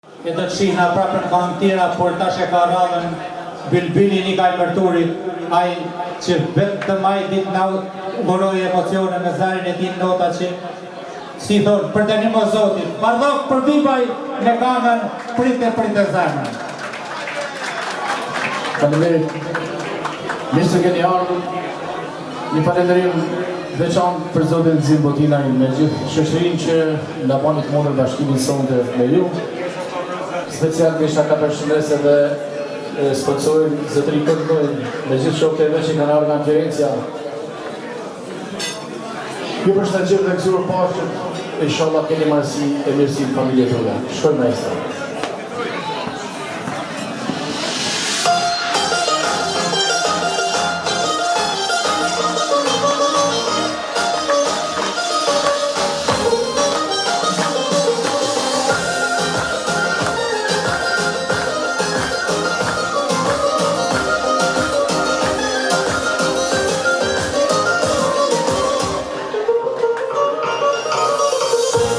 E do të shihna prapë në kam tjera, por tash e ka radhën Bilbili Nikaj Mërturit, ai që vetëm ai ditë na uroi emocione me zarin e tij nota që si thonë, për të një mo Zotit, bardhok për bibaj në kamën, prite zemën. Faleminderit. Mirë se keni ardhur. Një falënderim veçantë për Zotin Zim Botinaj me gjithë shoqërinë që na bani të mundur bashkimin sonte me ju. Specialisht ata përshëndesë dhe sponsorin zotëri Kodoj me gjithë shokët e vet që kanë ardhur nga Gjerencia. Ju përshëndesim dhe gëzuar pashë, inshallah keni marrësi e mirësi në familje tuaja. Shkojmë maestra.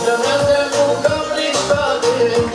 Në mendem u kam një shtatin,